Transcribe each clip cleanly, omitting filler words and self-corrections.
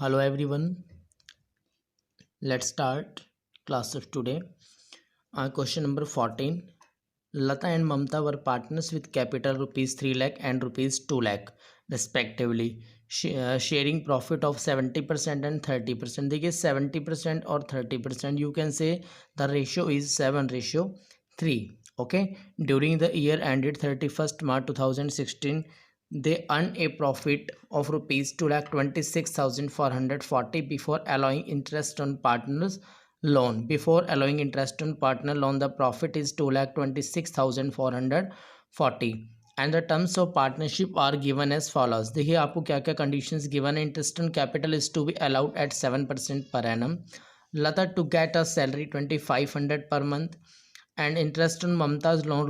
Hello everyone, let's start class of today. Question number 14. Lata and Mamta were partners with capital rupees 3 lakh and rupees 2 lakh respectively, sharing profit of 70% and 30%. देखिए 70% और 30%, you can say the ratio is 7:3. Okay, during the year ended 31st March 2016, they earned a profit of rupees 2,26,440 before allowing interest on partners loan. Before allowing interest on partner loan, the profit is 2,26,440 and the terms of partnership are given as follows. देखिए आपको क्या क्या conditions given है. Interest on capital is to be allowed at 7% per annum. Lata to get a salary 2,500 per month and interest on Mamta's loan of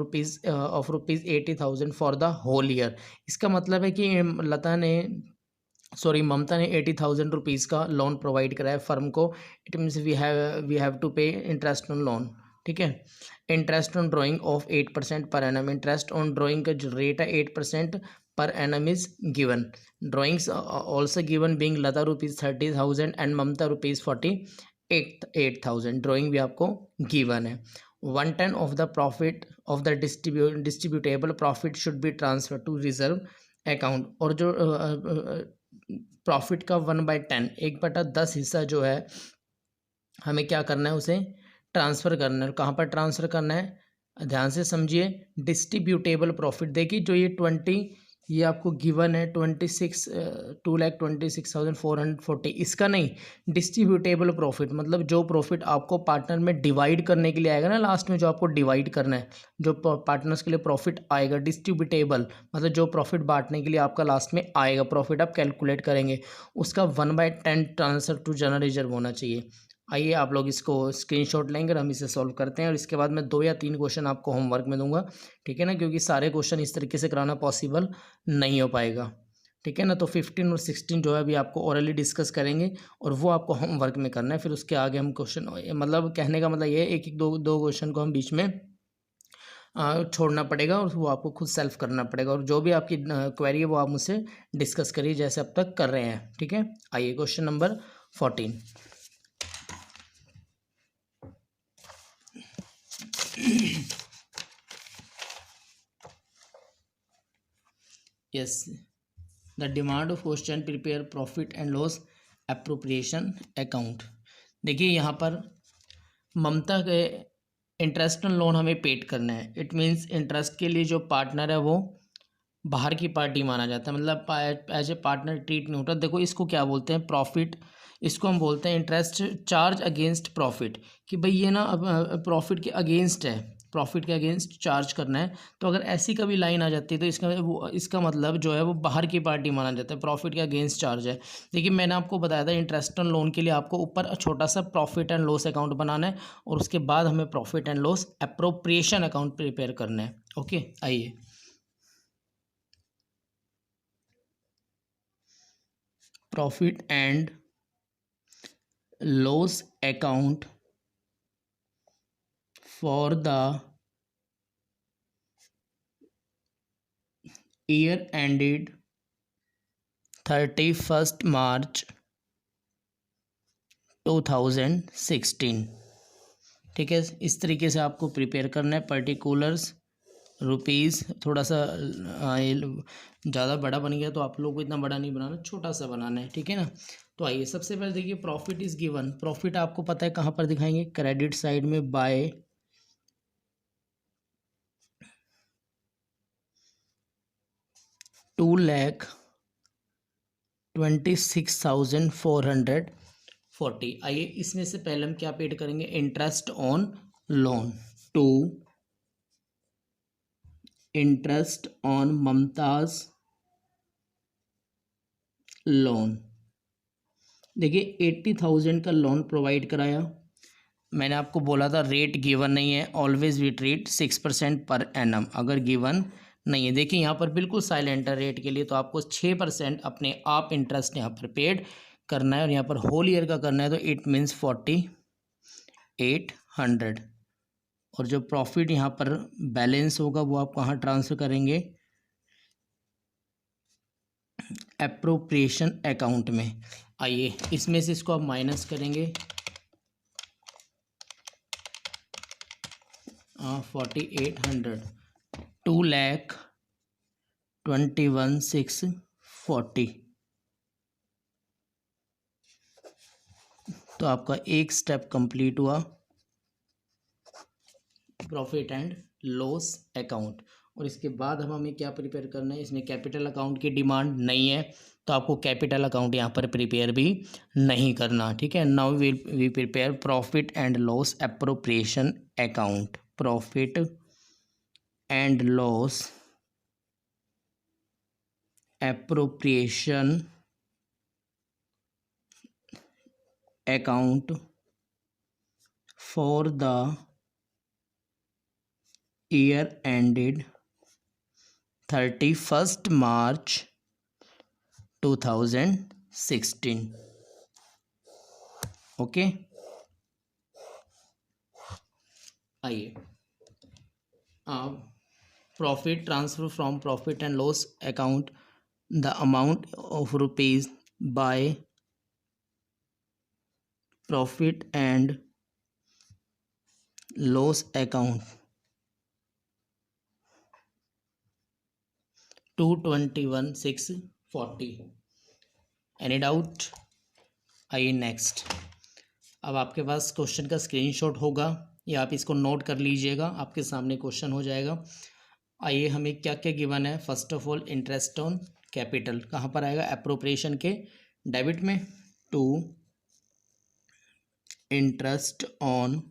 rupees 80,000 for the whole year. इसका मतलब है कि ममता ने 80,000 रुपीज़ का loan provide कराया firm को. It means we have to pay interest on loan. ठीक है. Interest on drying of 8% per annum. Interest on drawing का जो रेट है 8% per annum is given. Drawings also given being Lata rupees 30,000 and Mamta rupees 48,000. Drawing भी आपको given है. 1/10 of the profit of the distributable profit should be transferred to reserve account. और जो profit का 1/10 1/10 हिस्सा जो है हमें क्या करना है, उसे ट्रांसफ़र करना है. कहाँ पर ट्रांसफ़र करना है, ध्यान से समझिए. डिस्ट्रीब्यूटेबल प्रॉफिट देखिए जो ये आपको गिवन है 2,26,440. इसका नहीं, डिस्ट्रीब्यूटेबल प्रॉफिट मतलब जो प्रॉफिट आपको पार्टनर में डिवाइड करने के लिए आएगा ना, लास्ट में जो आपको डिवाइड करना है, जो पार्टनर्स के लिए प्रॉफिट आएगा. डिस्ट्रीब्यूटेबल मतलब जो प्रॉफिट बांटने के लिए आपका लास्ट में आएगा, प्रॉफिट आप कैलकुलेट करेंगे, उसका 1/10 ट्रांसफर टू जनरल रिजर्व होना चाहिए. आइए आप लोग इसको स्क्रीनशॉट लेंगे और हम इसे सॉल्व करते हैं. और इसके बाद मैं 2 या 3 क्वेश्चन आपको होमवर्क में दूंगा. ठीक है ना, क्योंकि सारे क्वेश्चन इस तरीके से कराना पॉसिबल नहीं हो पाएगा. ठीक है ना. तो 15 और 16 जो है अभी आपको ओरली डिस्कस करेंगे और वो आपको होमवर्क में करना है. फिर उसके आगे हम क्वेश्चन, मतलब कहने का मतलब ये है एक दो क्वेश्चन को हम बीच में छोड़ना पड़ेगा और वो आपको खुद सेल्फ करना पड़ेगा. और जो भी आपकी क्वेरी है वो आप मुझसे डिस्कस करिए जैसे अब तक कर रहे हैं. ठीक है. आइए question number 14. Yes, the demand of question prepare profit and loss appropriation account. देखिए यहाँ पर ममता के इंटरेस्ट ऑन लोन हमें पेड करना है. इट मीन्स इंटरेस्ट के लिए जो पार्टनर है वो बाहर की पार्टी माना जाता है, मतलब एज ए पार्टनर ट्रीट नहीं होता. देखो इसको क्या बोलते हैं, प्रॉफिट. इसको हम बोलते हैं इंटरेस्ट चार्ज अगेंस्ट प्रॉफिट, कि भाई ये ना प्रॉफिट के अगेंस्ट है, प्रॉफिट के अगेंस्ट चार्ज करना है. तो अगर ऐसी कभी लाइन आ जाती है तो इसका मतलब जो है वो बाहर की पार्टी माना जाता है, प्रॉफिट के अगेंस्ट चार्ज है. देखिए मैंने आपको बताया था इंटरेस्ट ऑन लोन के लिए आपको ऊपर छोटा सा प्रॉफिट एंड लॉस अकाउंट बनाना है और उसके बाद हमें profit and loss appropriation account prepare करना है. ओके. आइए profit and loss account for the year ended 31st March 2016. ठीक है. इस तरीके से आपको प्रिपेयर करना है. पर्टिकुलर्स रुपीज़, थोड़ा सा ज़्यादा बड़ा बन गया तो आप लोग को इतना बड़ा नहीं बनाना, छोटा सा बनाना है. ठीक है ना. तो आइए सबसे पहले देखिए प्रॉफिट इज़ गिवन. प्रॉफिट आपको पता है कहाँ पर दिखाएंगे, क्रेडिट साइड में बाय 2,26,440. आइए इसमें से पहले हम क्या पेड करेंगे, interest on loan. To interest on Mamta's loan. देखिए 80,000 का लोन प्रोवाइड कराया. मैंने आपको बोला था रेट गिवन नहीं है, always we treat 6% per annum. अगर गिवन नहीं है, देखिए यहाँ पर बिल्कुल साइलेंट है रेट के लिए, तो आपको 6% अपने आप इंटरेस्ट यहाँ पर पेड करना है और यहाँ पर होल ईयर का करना है. तो इट मीन्स 4,800. और जो प्रॉफिट यहाँ पर बैलेंस होगा वो आप कहाँ ट्रांसफ़र करेंगे, एप्रोप्रिएशन अकाउंट में. आइए इसमें से इसको आप माइनस करेंगे 4800, 2,21,640। तो आपका एक स्टेप कंप्लीट हुआ प्रॉफिट एंड लॉस अकाउंट। और इसके बाद हमें क्या प्रिपेयर करना है, इसमें कैपिटल अकाउंट की डिमांड नहीं है तो आपको कैपिटल अकाउंट यहाँ पर प्रिपेयर भी नहीं करना, ठीक है। Now we prepare profit and loss appropriation account. Profit and loss appropriation account for the year ended 31st March 2016। Okay, आइए अब profit transfer from profit and loss account the amount of rupees by profit and loss account 221,640। Any doubt? आइए next. अब आपके पास question का screenshot होगा या आप इसको नोट कर लीजिएगा, आपके सामने क्वेश्चन हो जाएगा। आइए हमें क्या क्या गिवन है। First of all interest on capital कहाँ पर आएगा, एप्रोप्रिएशन के डेबिट में। टू इंटरेस्ट ऑन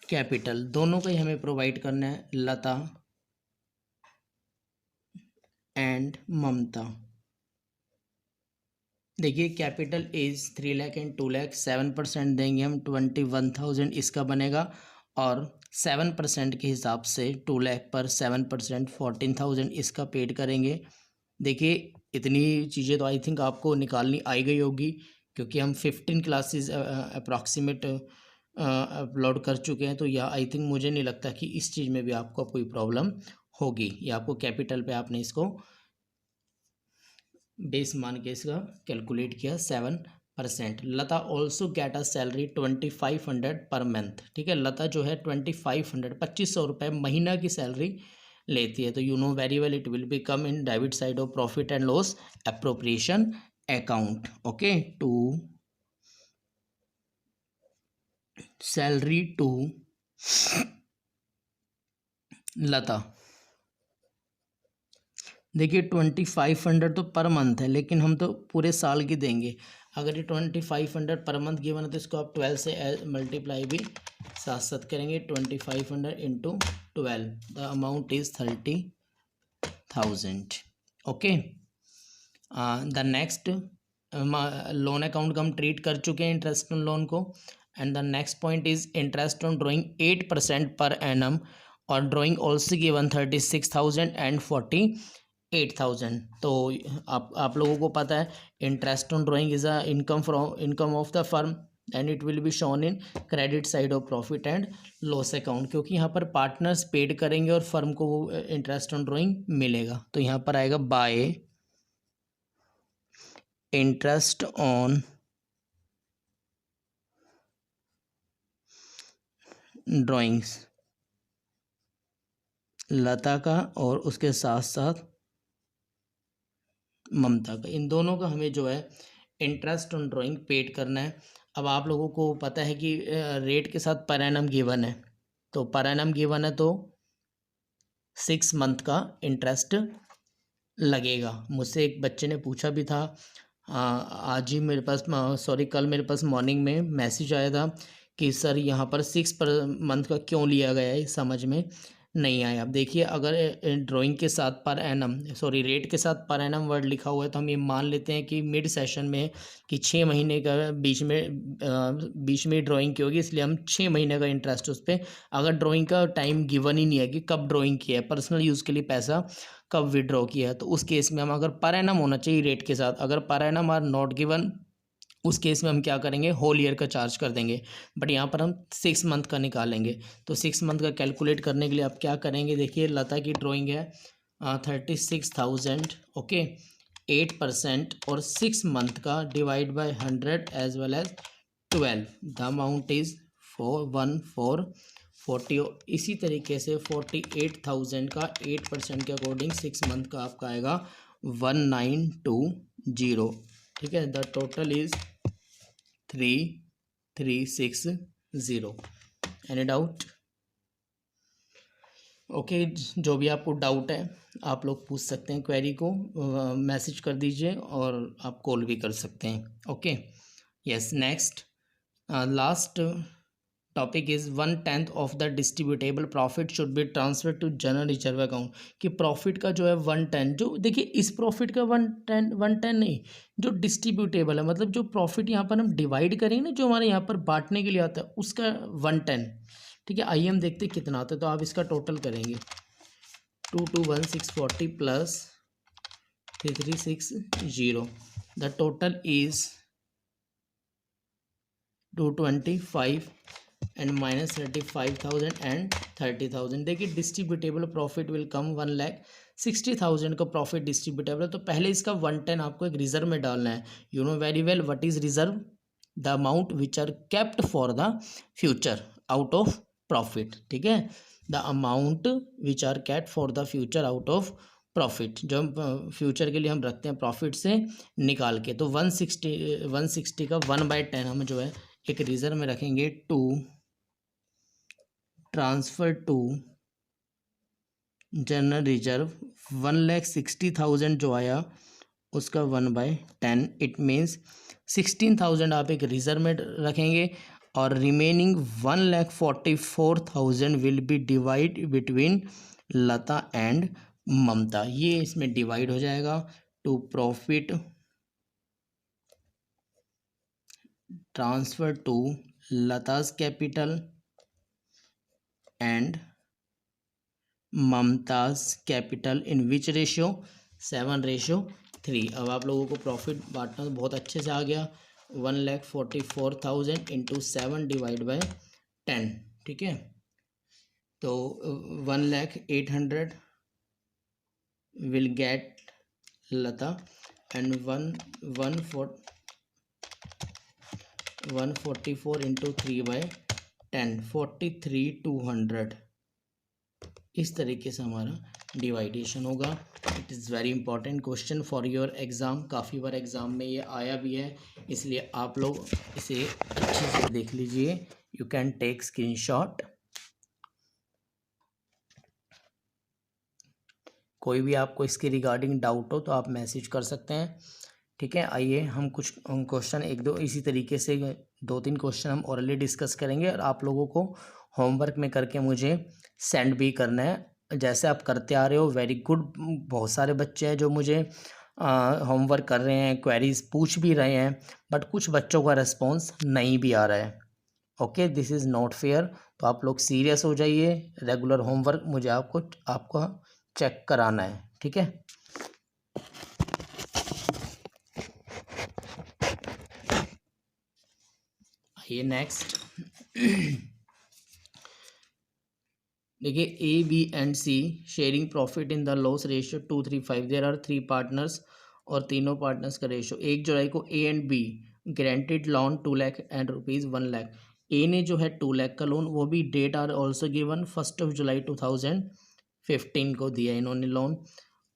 कैपिटल, दोनों का ही हमें प्रोवाइड करना है, लता एंड ममता। देखिए capital is 3 lakh and 2 lakh, 7% देंगे हम, 21,000 इसका बनेगा। और 7% के हिसाब से 2 लाख पर 7% 14,000 इसका पेड करेंगे। देखिए इतनी चीज़ें तो आई थिंक आपको निकालनी आई गई होगी, क्योंकि हम 15 क्लासेस अप्रॉक्सीमेट अपलोड कर चुके हैं। तो यह आई थिंक मुझे नहीं लगता कि इस चीज़ में भी आपको कोई प्रॉब्लम होगी। या आपको कैपिटल पे आपने इसको बेस मान के इसका कैलकुलेट किया 7%। Lata also get a salary 2,500 per month, ठीक है। लता जो है 2,500 2500 रुपये महीना की सैलरी लेती है। तो you know very well it will be come in debit side of profit and loss appropriation account. Okay, to salary to Lata. देखिए 2,500 तो पर मंथ है, लेकिन हम तो पूरे साल की देंगे। अगर ये 2,500 पर मंथ गिवन है तो इसको आप 12 से मल्टीप्लाई भी साथ साथ करेंगे। 2,500 into 12, the amount is 30,000। Okay, the next loan account का हम ट्रीट कर चुके हैं, इंटरेस्ट ऑन लोन को। And the next point is interest on drawing 8% per annum, और ड्रॉइंग ऑल्सो गिवन 36,000 एंड 48,000। तो आप लोगों को पता है interest on drawing is a income of the firm and it will be shown in credit side of profit and loss account, क्योंकि यहाँ पर पार्टनर्स पेड करेंगे और फर्म को वो इंटरेस्ट ऑन ड्रॉइंग मिलेगा। तो यहाँ पर आएगा बाय इंटरेस्ट ऑन ड्राइंग्स, लता का और उसके साथ साथ ममता का, इन दोनों का हमें जो है इंटरेस्ट ऑन ड्राइंग पेड करना है। अब आप लोगों को पता है कि रेट के साथ पर एनम गिवन है, तो पर एनम गिवन है तो 6 मंथ का इंटरेस्ट लगेगा। मुझसे एक बच्चे ने पूछा भी था, आज ही मेरे पास कल मेरे पास मॉर्निंग में मैसेज आया था कि सर यहाँ पर 6 पर मंथ का क्यों लिया गया है, समझ में नहीं आया। अब देखिए अगर ड्राइंग के साथ पर एनम रेट के साथ पर एनम वर्ड लिखा हुआ है तो हम ये मान लेते हैं कि मिड सेशन में कि 6 महीने का बीच में ड्राइंग की होगी, इसलिए हम 6 महीने का इंटरेस्ट उस पर। अगर ड्राइंग का टाइम गिवन ही नहीं है कि कब ड्राइंग किया है, पर्सनल यूज़ के लिए पैसा कब विड्रॉ किया है, तो उस केस में हम अगर पर एनम होना चाहिए रेट के साथ, अगर per annum are not given उस केस में हम क्या करेंगे, होल ईयर का चार्ज कर देंगे। बट यहाँ पर हम 6 मंथ का निकालेंगे। तो 6 मंथ का कैलकुलेट करने के लिए आप क्या करेंगे, देखिए लता की ड्राइंग है 36,000, ओके, 8% और 6 मंथ का divide by 100 as well as 12, the amount is 41440। इसी तरीके से 48,000 का 8% के अकॉर्डिंग 6 मंथ का आपका आएगा 1920। ठीक है, the total is 3360। Any doubt? Okay, जो भी आपको डाउट है आप लोग पूछ सकते हैं, क्वेरी को मैसेज कर दीजिए और आप कॉल भी कर सकते हैं। Okay, yes, next last topic is 1/10 of the distributable profit should be transfer to general reserve account. कि प्रॉफिट का जो है 1/10, जो देखिए इस प्रॉफिट का 1/10 नहीं, जो डिस्ट्रीब्यूटेबल है मतलब जो प्रॉफिट यहाँ पर हम डिवाइड करेंगे ना, जो हमारे यहाँ पर बांटने के लिए आता है उसका 1/10। ठीक है, आइए हम देखते हैं कितना आता है। तो आप इसका टोटल करेंगे 221,640 plus 3360, the total is 225 and minus 35,000 and 30,000। देखिए डिस्ट्रीब्यूटेबल प्रॉफिट विल कम 1,60,000 का प्रॉफिट डिस्ट्रीब्यूटेबल है। तो पहले इसका 1/10 आपको एक रिजर्व में डालना है। You know very well what is reserve, the amount which are kept for the future out of profit. ठीक है, the amount which are kept for the future out of profit, जो हम फ्यूचर के लिए हम रखते हैं प्रॉफिट से निकाल के। तो 160 का 1/10 हम जो है एक रिजर्व में रखेंगे to transfer to general reserve. 1,60,000 जो आया उसका 1/10, इट मीन्स 16,000 आप एक रिजर्व में रखेंगे और remaining 1,44,000 will be divide between Lata and Mamta. ये इसमें डिवाइड हो जाएगा to profit transfer to Lata's capital and Mamta's capital in which ratio 7:3। अब आप लोगों को प्रॉफिट बांटना तो बहुत अच्छे से आ गया। 1,44,000 इंटू 7 डिवाइड बाय 10। ठीक है, तो 1,08,000 will get Lata and 144 into 3/10, 43,200। इस तरीके से हमारा डिवाइडेशन होगा। It is very important question for your exam. काफ़ी बार एग्ज़ाम में ये आया भी है, इसलिए आप लोग इसे अच्छे से देख लीजिए। You can take screenshot. कोई भी आपको इसके रिगार्डिंग डाउट हो तो आप मैसेज कर सकते हैं। ठीक है, आइए हम कुछ क्वेश्चन एक दो इसी तरीके से 2-3 क्वेश्चन हम ऑरली डिस्कस करेंगे और आप लोगों को होमवर्क में करके मुझे सेंड भी करना है। जैसे आप करते आ रहे हो वेरी गुड। बहुत सारे बच्चे हैं जो मुझे होमवर्क कर रहे हैं, क्वेरीज पूछ भी रहे हैं, बट कुछ बच्चों का रिस्पॉन्स नहीं भी आ रहा है। Okay, this is not fair. तो आप लोग सीरियस हो जाइए। रेगुलर होमवर्क मुझे आपको चेक कराना है। ठीक है, आइए नेक्स्ट। देखिए A B and C sharing profit in the loss ratio 2:3:5। There are 3 partners और तीनों पार्टनर्स का रेशियो। 1 जुलाई को A and B granted loan 2 lakh and rupees 1 lakh. A ने जो है 2 लाख का लोन, वो भी डेट आर ऑल्सो गिवन 1 जुलाई 2015 को दिया इन्होंने लोन।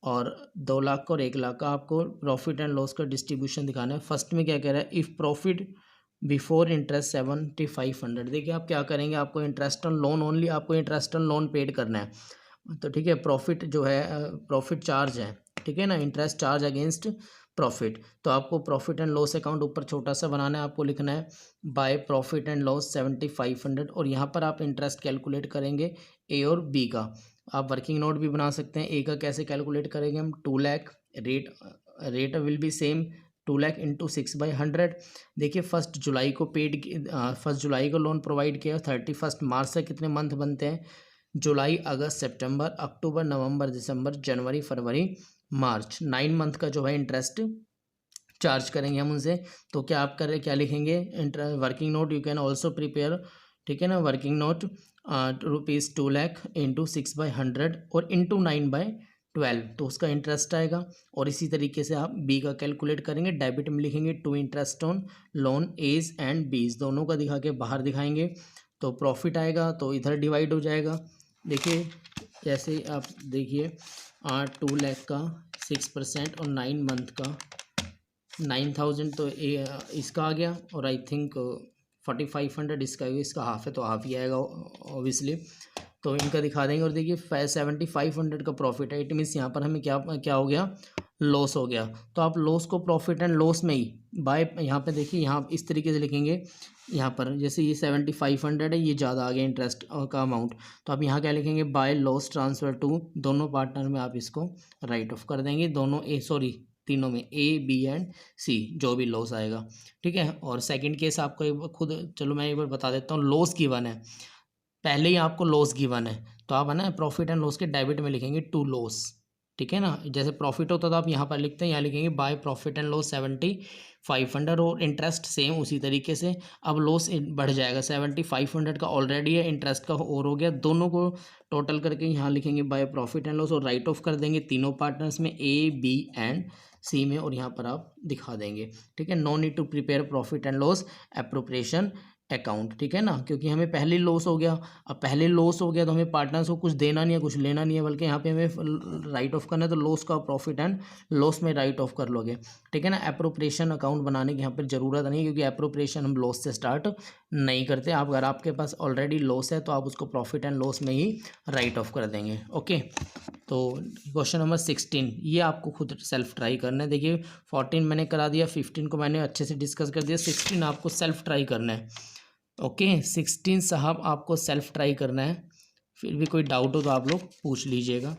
और 2 लाख का और 1 लाख का आपको प्रॉफिट एंड लॉस का डिस्ट्रीब्यूशन दिखाना है। फर्स्ट में क्या कह रहा है, इफ़ प्रॉफिट बिफोर इंटरेस्ट 7,500। देखिए आप क्या करेंगे, आपको इंटरेस्ट ऑन लोन ओनली, आपको इंटरेस्ट ऑन लोन पेड करना है। तो ठीक है, प्रॉफिट जो है प्रॉफिट चार्ज है, ठीक है ना, इंटरेस्ट चार्ज अगेंस्ट प्रॉफिट। तो आपको प्रॉफिट एंड लॉस अकाउंट ऊपर छोटा सा बनाना है, आपको लिखना है बाय प्रॉफिट एंड लॉस 7,500। और यहाँ पर आप इंटरेस्ट कैलकुलेट करेंगे ए और बी का। आप वर्किंग नोट भी बना सकते हैं। ए का कैसे कैलकुलेट करेंगे हम, 2 lakh, rate will be same 2 lakh into 6/100। देखिए 1 जुलाई को 1 जुलाई को लोन प्रोवाइड किया, 31 मार्च से कितने मंथ बनते हैं, जुलाई, अगस्त, सितंबर, अक्टूबर, नवंबर, दिसंबर, जनवरी, फरवरी, मार्च। 9 मंथ का जो है इंटरेस्ट चार्ज करेंगे हम उनसे। तो क्या आप करें, क्या लिखेंगे, working note you can also prepare. ठीक है ना, वर्किंग नोट ₹2 लाख इंटू 6/100 और इंटू 9/12। 12 तो उसका इंटरेस्ट आएगा। और इसी तरीके से आप बी का कैलकुलेट करेंगे, डेबिट में लिखेंगे to interest on loan A's and B's, दोनों का दिखा के बाहर दिखाएंगे तो प्रॉफिट आएगा, तो इधर डिवाइड हो जाएगा। देखिए जैसे आप देखिए 2 लाख का 6% और 9 मंथ का 9,000 तो इसका आ गया, और आई थिंक 4,500 इसका हाफ है तो हाफ ही आएगा ऑब्वियसली। तो इनका दिखा देंगे और देखिए 7,500 का प्रॉफिट है। इट मीन्स यहाँ पर हमें क्या क्या हो गया, लॉस हो गया। तो आप लॉस को प्रॉफिट एंड लॉस में ही बाय, यहाँ पे देखिए यहाँ इस तरीके से लिखेंगे, यहाँ पर जैसे ये 7,500 है, ये ज़्यादा आ गया इंटरेस्ट का अमाउंट, तो आप यहाँ क्या लिखेंगे, बाय लॉस ट्रांसफ़र टू, दोनों पार्टनर में आप इसको राइट ऑफ कर देंगे, दोनों तीनों में ए बी एंड सी जो भी लॉस आएगा, ठीक है। और सेकंड केस आपको एक बार खुद, चलो मैं एक बार बता देता हूँ, लॉस गिवन है, पहले ही आपको लॉस गिवन है तो आप है ना प्रॉफिट एंड लॉस के डेबिट में लिखेंगे टू लॉस, ठीक है ना। जैसे प्रॉफिट होता तो आप यहाँ पर लिखते हैं, यहाँ लिखेंगे बाय प्रॉफिट एंड लॉस 7,500, और इंटरेस्ट सेम उसी तरीके से। अब लॉस बढ़ जाएगा, 7,500 का ऑलरेडी है, इंटरेस्ट का और हो गया, दोनों को टोटल करके यहाँ लिखेंगे बाय प्रॉफिट एंड लॉस और राइट ऑफ कर देंगे तीनों पार्टनर्स में, ए बी एंड सी में, और यहाँ पर आप दिखा देंगे, ठीक है। No need to prepare profit and loss appropriation account, ठीक है ना, क्योंकि हमें पहले लॉस हो गया। अब पहले लॉस हो गया तो हमें पार्टनर्स को कुछ देना नहीं है, कुछ लेना नहीं है, बल्कि यहाँ पे हमें राइट ऑफ करना है, तो लॉस का प्रॉफिट एंड लॉस में राइट ऑफ कर लोगे, ठीक है ना। एप्रोप्रिएशन अकाउंट बनाने की यहाँ पर ज़रूरत नहीं है, क्योंकि एप्रोप्रिएशन हम लॉस से स्टार्ट नहीं करते। आप अगर आपके पास ऑलरेडी लॉस है तो आप उसको प्रॉफिट एंड लॉस में ही राइट ऑफ कर देंगे, ओके। तो क्वेश्चन नंबर 16 ये आपको खुद सेल्फ ट्राई करना है। देखिए 14 मैंने करा दिया, 15 को मैंने अच्छे से डिस्कस कर दिया, 16 आपको सेल्फ ट्राई करना है, ओके। 16 साहब आपको सेल्फ ट्राई करना है, फिर भी कोई डाउट हो तो आप लोग पूछ लीजिएगा।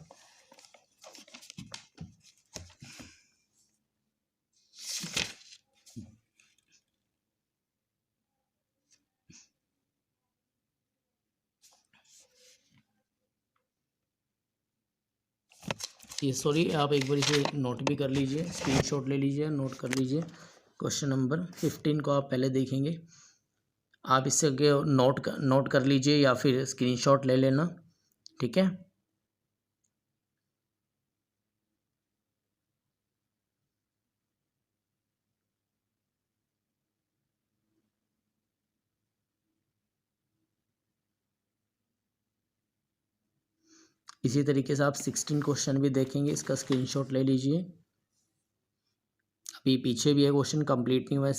ये सॉरी, आप एक बार इसे नोट भी कर लीजिए, स्क्रीनशॉट ले लीजिए, नोट कर लीजिए। क्वेश्चन नंबर 15 को आप पहले देखेंगे, आप इससे नोट कर लीजिए या फिर स्क्रीनशॉट ले लेना, ठीक है। इसी तरीके से आप 16 क्वेश्चन भी देखेंगे, इसका स्क्रीनशॉट ले लीजिए। अभी पीछे भी है क्वेश्चन, कंप्लीट नहीं हुआ है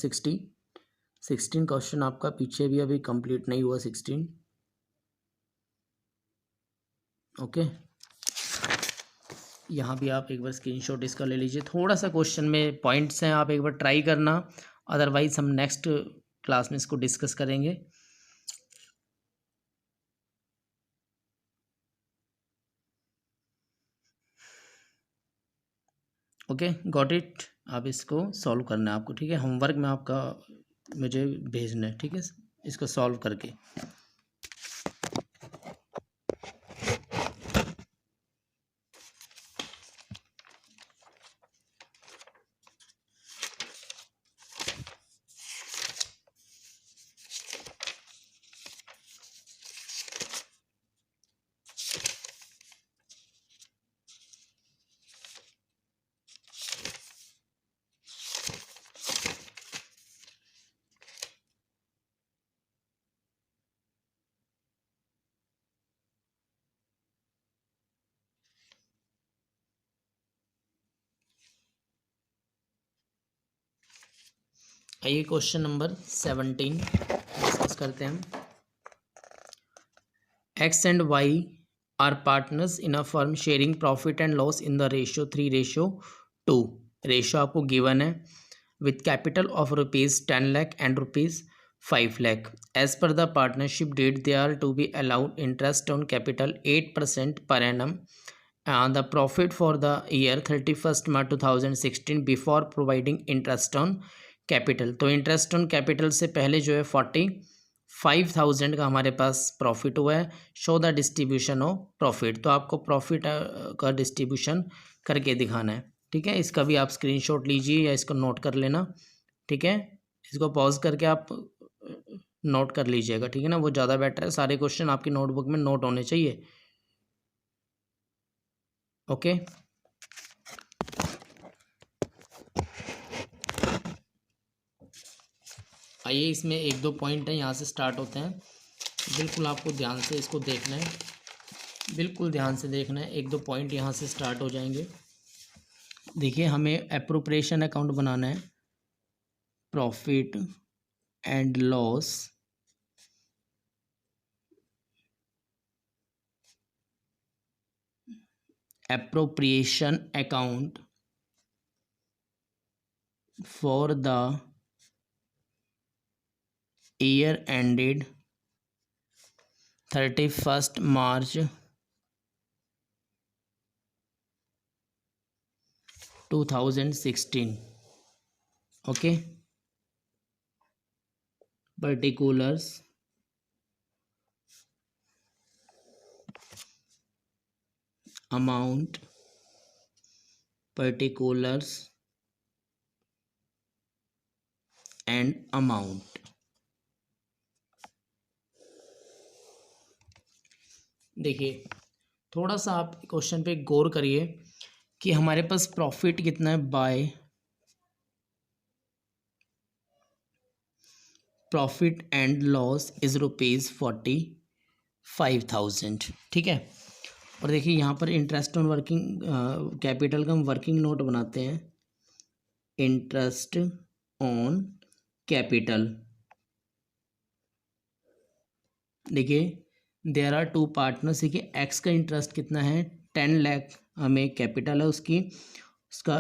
16 क्वेश्चन आपका पीछे भी अभी कंप्लीट नहीं हुआ 16, ओके। यहाँ भी आप एक बार स्क्रीनशॉट इसका ले लीजिए। थोड़ा सा क्वेश्चन में पॉइंट्स हैं, आप एक बार ट्राई करना, अदरवाइज हम नेक्स्ट क्लास में इसको डिस्कस करेंगे, ओके। Got it. आप इसको सॉल्व करना है आपको, ठीक है। होमवर्क में आपका मुझे भेजना है, ठीक है, इसको सॉल्व करके। आइए क्वेश्चन नंबर 17 डिस्कस करते हैं हम। X and Y are partners in a firm sharing profit and loss in the ratio 3:2। Ratio आपको गिवन है, with capital of rupees 10 lakh and rupees 5 lakh. As per the partnership deed, they are to be allowed interest on capital 8% per annum. The profit for the year 31st March 2016 before providing interest on capital. तो interest on capital से पहले जो है 45,000 का हमारे पास profit हुआ है। Show the distribution of profit, तो आपको प्रॉफिट का डिस्ट्रीब्यूशन करके दिखाना है, ठीक है। इसका भी आप स्क्रीनशॉट लीजिए या इसको नोट कर लेना, ठीक है। इसको पॉज करके आप नोट कर लीजिएगा, ठीक है ना, वो ज़्यादा बेटर है। सारे क्वेश्चन आपकी नोटबुक में नोट होने चाहिए, ओके। आइए, इसमें एक दो पॉइंट है, यहाँ से स्टार्ट होते हैं। बिल्कुल आपको ध्यान से इसको देखना है, बिल्कुल ध्यान से देखना है। एक दो पॉइंट यहाँ से स्टार्ट हो जाएंगे। देखिए, हमें एप्रोप्रिएशन अकाउंट बनाना है, profit and loss, appropriation account for the year ended 31st March 2016. Okay, particulars, amount, particulars and amount. देखिए, थोड़ा सा आप क्वेश्चन पे गौर करिए कि हमारे पास प्रॉफिट कितना है, bye profit and loss is ₹45,000। ठीक है। और देखिए, यहाँ पर इंटरेस्ट ऑन वर्किंग कैपिटल का हम वर्किंग नोट बनाते हैं, इंटरेस्ट ऑन कैपिटल। देखिए, देयर आर टू पार्टनर्स। देखिए, एक्स का इंटरेस्ट कितना है, 10 लाख हमें कैपिटल है उसकी, उसका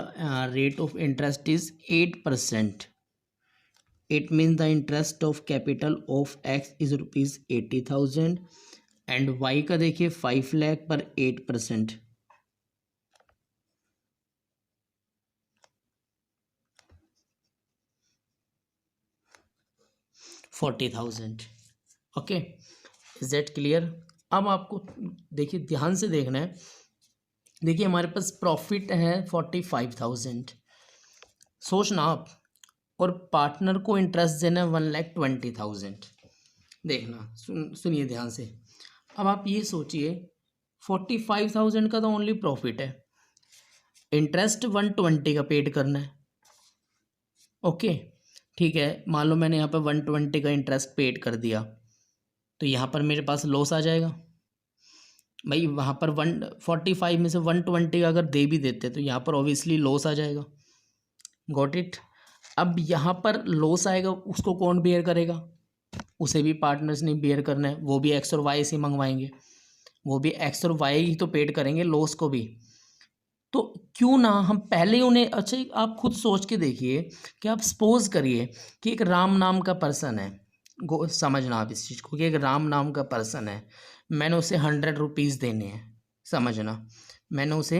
rate of interest is 8%। It means the interest of capital of X is ₹80,000 and Y का देखिए 5 लाख पर 8%, 40,000। Okay, is that clear? अब आपको देखिए ध्यान से देखना है। देखिए, हमारे पास प्रॉफिट है 45,000, सोचना आप, और पार्टनर को इंटरेस्ट देना है 1,20,000। देखना, सुनिए ध्यान से। अब आप ये सोचिए, 45,000 का तो ओनली प्रॉफिट है, इंटरेस्ट 120 का पेड करना है। ओके, ठीक है, मान लो मैंने यहाँ पर 120 का इंटरेस्ट पेड कर दिया, तो यहाँ पर मेरे पास लॉस आ जाएगा भाई। वहाँ पर 145 में से 120 का अगर दे भी देते तो यहाँ पर ऑब्वियसली लॉस आ जाएगा। Got it? अब यहाँ पर लॉस आएगा, उसको कौन बेयर करेगा? उसे भी पार्टनर्स ने बेयर करना है, वो भी एक्स और वाई से मंगवाएंगे, वो भी एक्स और वाई ही तो पेड करेंगे लॉस को भी। तो क्यों ना हम पहले उन्हें, अच्छा आप खुद सोच के देखिए कि आप सपोज करिए कि एक राम नाम का पर्सन है, समझना आप इस चीज़ को, कि एक राम नाम का पर्सन है, मैंने उसे 100 रुपीज़ देने हैं, समझना, मैंने उसे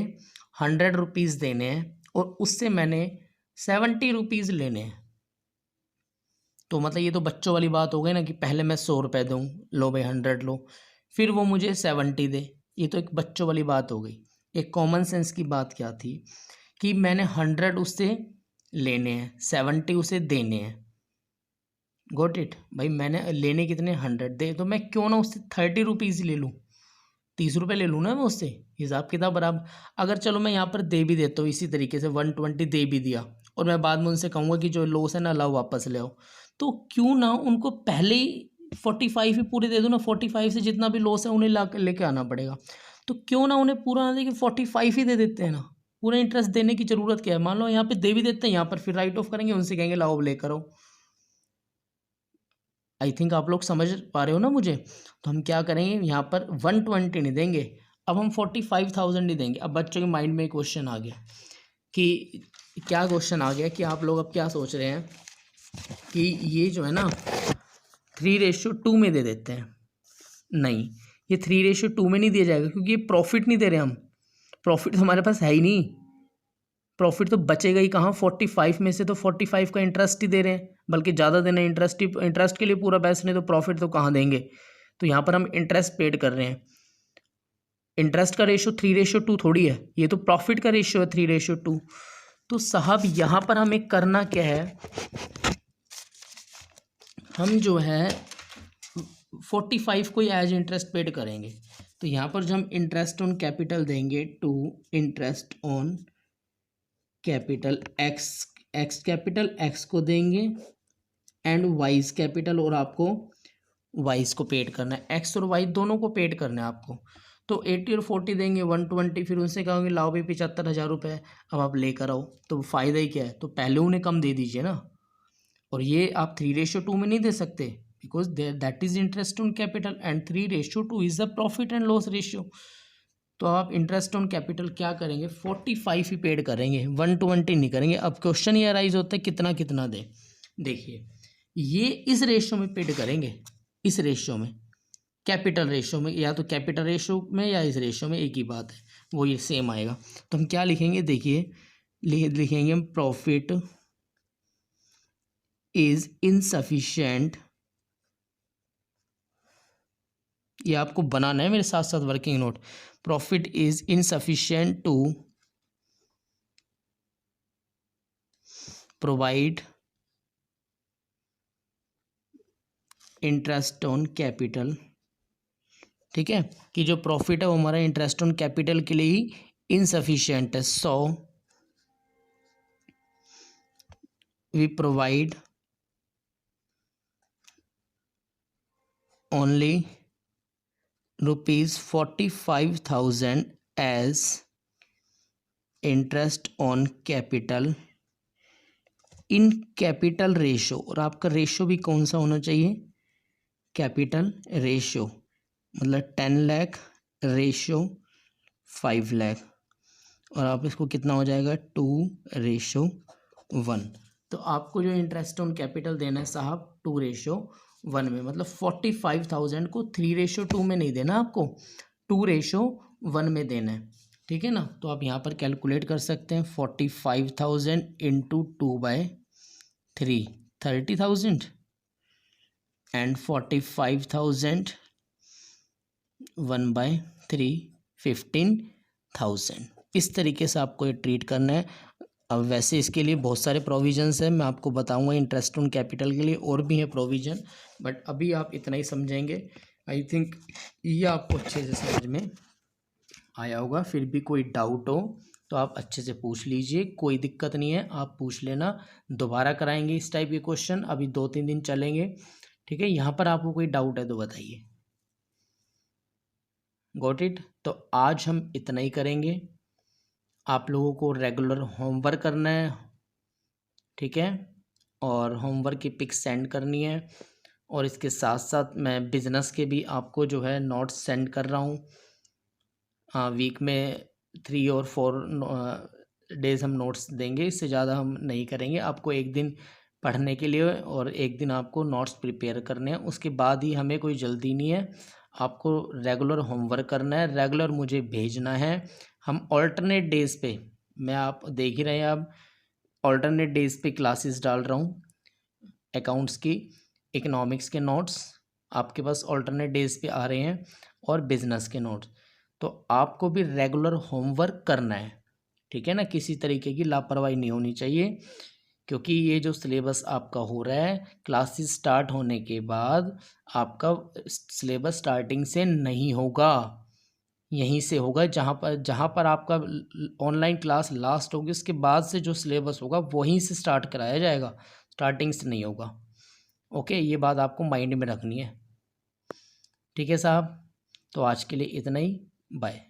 100 रुपीज़ देने हैं और उससे मैंने 70 रुपीज़ लेने हैं। तो मतलब ये तो बच्चों वाली बात हो गई ना, कि पहले मैं 100 रुपये दूँ, लो भाई 100 लो, फिर वो मुझे 70 दे। ये तो एक बच्चों वाली बात हो गई। एक कॉमन सेंस की बात क्या थी कि मैंने 100 उससे लेने हैं, 70 उसे देने हैं। गोट इट भाई, मैंने लेने कितने, 100 दे, तो मैं क्यों ना उससे 30 रुपीज़ ले लूँ, 30 रुपये ले लूँ ना मैं उससे, हिसाब किताब बराबर। अगर चलो मैं यहाँ पर दे भी देता हूँ इसी तरीके से, 120 दे भी दिया, और मैं बाद में उनसे कहूँगा कि जो लॉस है ना लाओ वापस ले आओ, तो क्यों ना उनको पहले ही 45 ही पूरे दे दूँ ना, 45 से जितना भी लॉस है उन्हें ला लेके आना पड़ेगा। तो क्यों ना उन्हें पूरा ना दे के 45 ही दे देते हैं ना, पूरा इंटरेस्ट देने की ज़रूरत क्या है। मान लो यहाँ पे दे भी देते हैं, यहाँ पर फिर राइट ऑफ करेंगे, उनसे कहेंगे लाओ ले करो। आई थिंक आप लोग समझ पा रहे हो ना मुझे। तो हम क्या करेंगे, यहाँ पर 120 नहीं देंगे, अब हम 45,000 ही देंगे। अब बच्चों के माइंड में क्वेश्चन आ गया कि क्या क्वेश्चन आ गया कि आप लोग अब क्या सोच रहे हैं कि ये जो है ना 3:2 में दे देते हैं। नहीं, ये 3:2 में नहीं दिया जाएगा, क्योंकि ये प्रॉफिट नहीं दे रहे हम, प्रॉफिट तो हमारे पास है ही नहीं, प्रॉफिट तो बचेगा ही कहाँ। 45 में से तो 45 का इंटरेस्ट ही दे रहे हैं, बल्कि ज़्यादा देना है, इंटरेस्ट के लिए पूरा पैसा, नहीं तो प्रॉफिट तो कहाँ देंगे। तो यहाँ पर हम इंटरेस्ट पेड कर रहे हैं। इंटरेस्ट का रेशियो 3:2 थोड़ी है, ये तो प्रॉफिट का रेशियो है 3:2। तो साहब यहाँ पर हमें करना क्या है, हम जो है 45 को ही एज इंटरेस्ट पेड करेंगे। तो यहाँ पर जो हम इंटरेस्ट ऑन कैपिटल देंगे, to interest on capital X capital X को देंगे एंड वाइज कैपिटल, और आपको वाइज को पेड करना है, एक्स और वाई दोनों को पेड करना है आपको। तो 80 और 40 देंगे 120, फिर उनसे कहोगे लाओ भाई 75,000 रुपये अब आप लेकर आओ, तो फ़ायदा ही क्या है, तो पहले उन्हें कम दे दीजिए ना। और ये आप 3:2 में नहीं दे सकते, because that is interest on capital and 3:2 is the profit and loss ratio. तो आप इंटरेस्ट ऑन कैपिटल क्या करेंगे, 45 ही पेड करेंगे, 120 नहीं करेंगे। अब क्वेश्चन ये अराइज होता है कितना कितना दे, देखिए ये इस रेशियो में पेड करेंगे, इस रेशियो में, कैपिटल रेशियो में, या तो कैपिटल रेशियो में या इस रेशियो में, एक ही बात है, वो ये सेम आएगा। तो हम क्या लिखेंगे, देखिए लिखेंगे हम प्रॉफिट इज इनसफिशिएंट, ये आपको बनाना है मेरे साथ साथ working note. Profit is insufficient to provide interest on capital, ठीक है, कि जो प्रॉफिट है वो हमारा इंटरेस्ट ऑन कैपिटल के लिए ही इनसफिशिएंट है। So we provide only ₹45,000 as interest on capital in capital ratio, और आपका रेशो भी कौन सा होना चाहिए, कैपिटल रेशो, मतलब 10 लाख रेशो 5 लाख, और आप इसको कितना हो जाएगा 2:1। तो आपको जो इंटरेस्ट ऑन कैपिटल देना है साहब 2:1 में, मतलब 45,000 को 3:2 में नहीं देना, आपको 2:1 में देना है, ठीक है ना। तो आप यहाँ पर कैलकुलेट कर सकते हैं, 45,000 इंटू 2/3 30,000 एंड 45,000 1/3 15,000। इस तरीके से आपको ये ट्रीट करना है। अब वैसे इसके लिए बहुत सारे प्रोविजंस हैं, मैं आपको बताऊंगा इंटरेस्ट ऑन कैपिटल के लिए और भी है प्रोविजन, बट अभी आप इतना ही समझेंगे। आई थिंक ये आपको अच्छे से समझ में आया होगा। फिर भी कोई डाउट हो तो आप अच्छे से पूछ लीजिए, कोई दिक्कत नहीं है, आप पूछ लेना। दोबारा कराएंगे इस टाइप के क्वेश्चन, अभी 2-3 दिन चलेंगे, ठीक है। यहाँ पर आपको कोई डाउट है तो बताइए। Got it. तो आज हम इतना ही करेंगे। आप लोगों को रेगुलर होमवर्क करना है, ठीक है, और होमवर्क की पिक सेंड करनी है, और इसके साथ साथ मैं बिज़नेस के भी आपको जो है नोट्स सेंड कर रहा हूँ। वीक में 3 और 4 डेज़ हम नोट्स देंगे, इससे ज़्यादा हम नहीं करेंगे। आपको एक दिन पढ़ने के लिए और एक दिन आपको नोट्स प्रिपेयर करने हैं, उसके बाद ही, हमें कोई जल्दी नहीं है। आपको रेगुलर होमवर्क करना है, रेगुलर मुझे भेजना है। हम ऑल्टरनेट डेज़ पे, मैं आप देख ही रहे हैं, अब ऑल्टरनेट डेज़ पे क्लासेस डाल रहा हूँ। अकाउंट्स की, इकोनॉमिक्स के नोट्स आपके पास ऑल्टरनेट डेज़ पे आ रहे हैं, और बिजनेस के नोट्स। तो आपको भी रेगुलर होमवर्क करना है, ठीक है ना, किसी तरीके की लापरवाही नहीं होनी चाहिए, क्योंकि ये जो सिलेबस आपका हो रहा है, क्लासेस स्टार्ट होने के बाद आपका सिलेबस स्टार्टिंग से नहीं होगा, यहीं से होगा। जहाँ पर आपका ऑनलाइन क्लास लास्ट होगी, उसके बाद से जो सिलेबस होगा वहीं से स्टार्ट कराया जाएगा, स्टार्टिंग से नहीं होगा। ओके, ये बात आपको माइंड में रखनी है, ठीक है साहब। तो आज के लिए इतना ही, बाय।